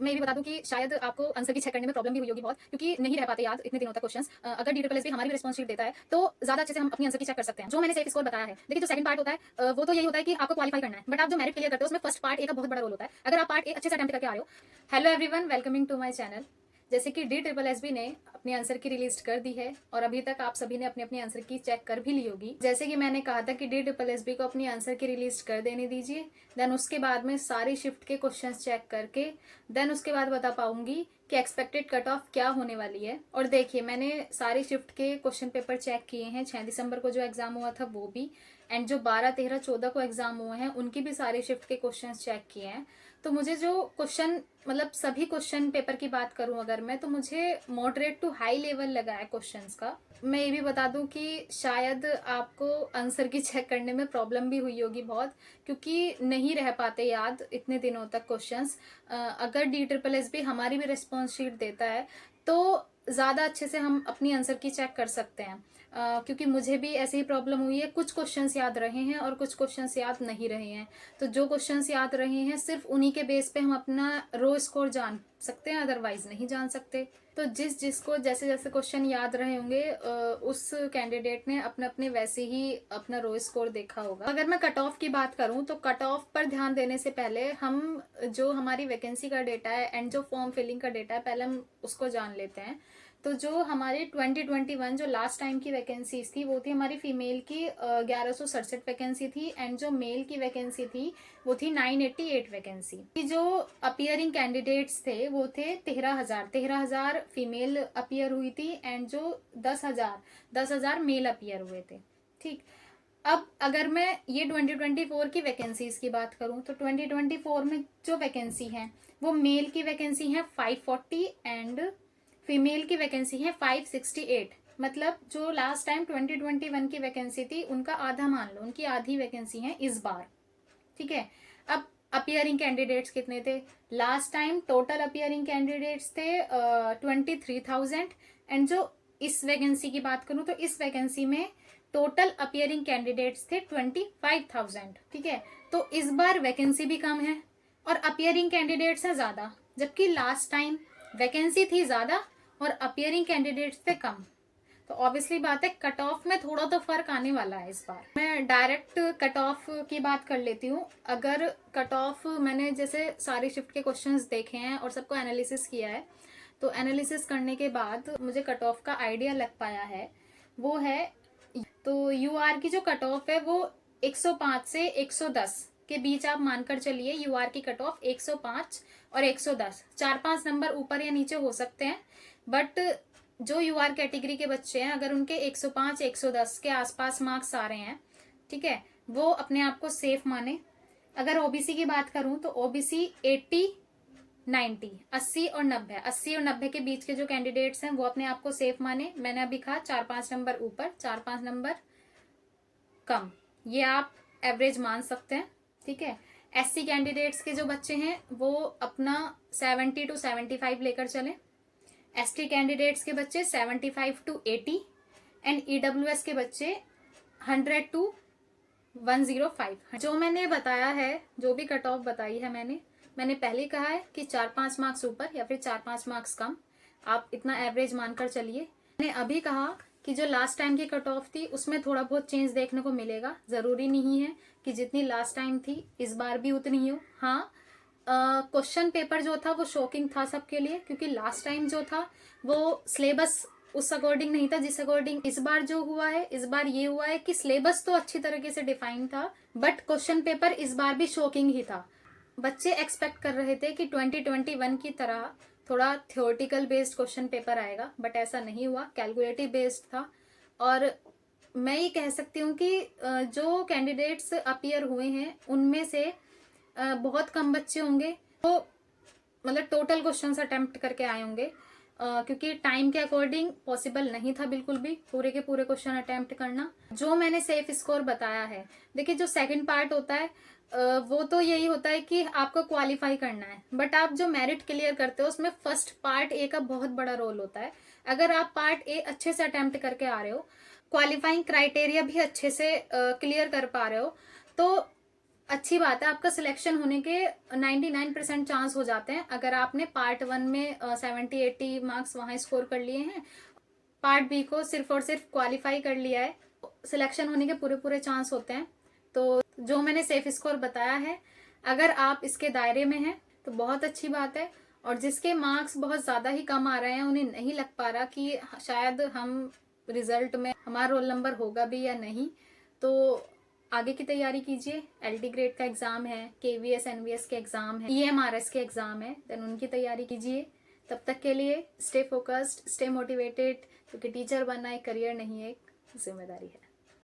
मैं ये भी बता दूं कि शायद आपको आंसर की चेक करने में प्रॉब्लम भी हुई होगी बहुत, क्योंकि नहीं रह पाते याद इतने दिनों तक क्वेश्चंस। अगर डी ट्रिपल एस भी हमारी भी रिस्पॉन्स शीट देता है तो ज्यादा अच्छे से हम अपनी आंसर की चेक कर सकते हैं। जो मैंने सेफ स्कोर बताया है, देखिए जो सेकंड पार्ट होता है वो तो यही होता है कि आपको क्वालिफाई करना है, बट आप जो मेरिट क्लियर करते हो उसमें फर्स्ट पार्ट ए का बहुत बड़ा रोल होता है। अगर आप पार्ट ए अच्छे से अटेम्प्ट करके आ रहे हो। Hello everyone, welcoming to my channel. जैसे कि डी ट्रिपल एस बी ने अपनी आंसर की रिलीज कर दी है और अभी तक आप सभी ने अपने अपने आंसर की चेक कर भी ली होगी। जैसे कि मैंने कहा था कि डी ट्रिपल एस बी को अपनी आंसर की रिलीज कर देने दीजिए, देन उसके बाद में सारी शिफ्ट के क्वेश्चंस चेक करके देन उसके बाद बता पाऊंगी कि एक्सपेक्टेड कट ऑफ क्या होने वाली है। और देखिए मैंने सारी शिफ्ट के क्वेश्चन पेपर चेक किए हैं। 6 दिसंबर को जो एग्जाम हुआ था वो भी, एंड जो 12, 13, 14 को एग्जाम हुए हैं उनकी भी सारी शिफ्ट के क्वेश्चंस चेक किए हैं। तो मुझे जो क्वेश्चन मतलब सभी क्वेश्चन पेपर की बात करूं अगर मैं, तो मुझे मॉडरेट टू हाई लेवल लगा है क्वेश्चंस का। मैं ये भी बता दूं कि शायद आपको आंसर की चेक करने में प्रॉब्लम भी हुई होगी बहुत, क्योंकि नहीं रह पाते याद इतने दिनों तक क्वेश्चंस। अगर डी ट्रिपल एस भी हमारी भी रिस्पॉन्स शीट देता है तो ज़्यादा अच्छे से हम अपनी आंसर की चेक कर सकते हैं। क्योंकि मुझे भी ऐसे ही प्रॉब्लम हुई है, कुछ क्वेश्चंस याद रहे हैं और कुछ क्वेश्चंस याद नहीं रहे हैं। तो जो क्वेश्चंस याद रहे हैं सिर्फ उन्हीं के बेस पे हम अपना रो स्कोर जान सकते हैं, अदरवाइज नहीं जान सकते। तो जिसको जैसे जैसे क्वेश्चन याद रहे होंगे उस कैंडिडेट ने अपने अपने वैसे ही अपना रो स्कोर देखा होगा। अगर मैं कट ऑफ की बात करूं तो कट ऑफ पर ध्यान देने से पहले हम जो हमारी वैकेंसी का डेटा है एंड जो फॉर्म फिलिंग का डेटा है पहले हम उसको जान लेते हैं। तो जो हमारी 2021 जो लास्ट टाइम की वैकेंसीज थी वो थी हमारी फीमेल की 1167 वैकेंसी थी, एंड जो मेल की वैकेंसी थी वो थी 988 वैकेंसी। जो अपियरिंग कैंडिडेट्स थे वो थे 13,000 फीमेल अपियर हुई थी, एंड जो 10,000 मेल अपियर हुए थे। ठीक, अब अगर मैं ये 2024 की वैकेंसीज की बात करूं तो 2024 में जो वैकेंसी है वो मेल की वैकेंसी है 540 एंड फीमेल की वैकेंसी है 568। मतलब जो लास्ट टाइम 2021 की वैकेंसी थी उनका आधा मान लो, उनकी आधी वैकेंसी है इस बार। ठीक है, अब अपियरिंग कैंडिडेट्स कितने थे? Last time total appearing candidates थे 23,000, एंड जो इस वैकेंसी की बात करूं तो इस वैकेंसी में टोटल अपियरिंग कैंडिडेट्स थे 25,000। ठीक है, तो इस बार वैकेंसी भी कम है और अपियरिंग कैंडिडेट्स है ज्यादा, जबकि लास्ट टाइम वैकेंसी थी ज्यादा और अपियरिंग कैंडिडेट्स थे कम। तो ऑब्वियसली बात है कट ऑफ में थोड़ा तो फर्क आने वाला है इस बार। मैं डायरेक्ट कट ऑफ की बात कर लेती हूँ। अगर कट ऑफ मैंने जैसे सारी शिफ्ट के क्वेश्चंस देखे हैं और सबको एनालिसिस किया है, तो एनालिसिस करने के बाद मुझे कट ऑफ का आइडिया लग पाया है। वो है, तो यूआर की जो कट ऑफ है वो 105 से 110 के बीच आप मानकर चलिए। यूआर की कट ऑफ 105 और 110, 4-5 नंबर ऊपर या नीचे हो सकते हैं, बट जो यूआर कैटेगरी के बच्चे हैं अगर उनके 105 110 के आसपास मार्क्स आ रहे हैं, ठीक है, वो अपने आप को सेफ माने। अगर ओबीसी की बात करूं तो ओबीसी 80 90 80 और 90 के बीच के जो कैंडिडेट्स हैं वो अपने आप को सेफ माने। मैंने अभी कहा 4-5 नंबर ऊपर 4-5 नंबर कम, ये आप एवरेज मान सकते हैं। ठीक है, एससी कैंडिडेट्स के जो बच्चे हैं वो अपना 70 to 75 लेकर चलें। एसटी कैंडिडेट्स के बच्चे 75 to 80 एंड ईडब्ल्यूएस के बच्चे 100 to 105। जो मैंने बताया है, जो भी कट ऑफ बताई है मैंने पहले कहा है कि 4-5 मार्क्स ऊपर या फिर 4-5 मार्क्स कम, आप इतना एवरेज मानकर चलिए। मैंने अभी कहा कि जो लास्ट टाइम की कट ऑफ थी उसमें थोड़ा बहुत चेंज देखने को मिलेगा। जरूरी नहीं है कि जितनी लास्ट टाइम थी इस बार भी उतनी ही हो। हाँ, क्वेश्चन पेपर जो था वो शॉकिंग था सबके लिए, क्योंकि लास्ट टाइम जो था वो सिलेबस उस अकॉर्डिंग नहीं था जिस अकॉर्डिंग इस बार जो हुआ है। इस बार ये हुआ है कि सिलेबस तो अच्छी तरीके से डिफाइन था, बट क्वेश्चन पेपर इस बार भी शॉकिंग ही था। बच्चे एक्सपेक्ट कर रहे थे कि 2021 की तरह थोड़ा थ्योरेटिकल बेस्ड क्वेश्चन पेपर आएगा, बट ऐसा नहीं हुआ, कैलकुलेटिव बेस्ड था। और मैं ये कह सकती हूँ कि जो कैंडिडेट्स अपियर हुए हैं उनमें से बहुत कम बच्चे होंगे तो मतलब टोटल क्वेश्चंस अटेम्प्ट करके आए होंगे, क्योंकि टाइम के अकॉर्डिंग पॉसिबल नहीं था बिल्कुल भी पूरे के पूरे क्वेश्चन अटेम्प्ट करना। जो मैंने सेफ स्कोर बताया है, देखिए जो सेकंड पार्ट होता है वो तो यही होता है कि आपको क्वालिफाई करना है, बट आप जो मेरिट क्लियर करते हो उसमें फर्स्ट पार्ट ए का बहुत बड़ा रोल होता है। अगर आप पार्ट ए अच्छे से अटेम्प्ट करके आ रहे हो, क्वालिफाइंग क्राइटेरिया भी अच्छे से क्लियर कर पा रहे हो, तो अच्छी बात है, आपका सिलेक्शन होने के 99% चांस हो जाते हैं अगर आपने पार्ट 1 में 70-80 मार्क्स वहां स्कोर कर लिए हैं, पार्ट बी को सिर्फ और सिर्फ क्वालिफाई कर लिया है, सिलेक्शन होने के पूरे पूरे चांस होते हैं। तो जो मैंने सेफ स्कोर बताया है, अगर आप इसके दायरे में हैं तो बहुत अच्छी बात है। और जिसके मार्क्स बहुत ज़्यादा ही कम आ रहे हैं, उन्हें नहीं लग पा रहा कि शायद हम रिजल्ट में हमारा रोल नंबर होगा भी या नहीं, तो आगे की तैयारी कीजिए। एलडी ग्रेड का एग्ज़ाम है, केवीएस एनवीएस के एग्ज़ाम है, ईएमआरएस के एग्ज़ाम है, देन उनकी तैयारी कीजिए। तब तक के लिए स्टे फोकस्ड, स्टे मोटिवेटेड, क्योंकि टीचर बनना एक करियर नहीं है, एक जिम्मेदारी है।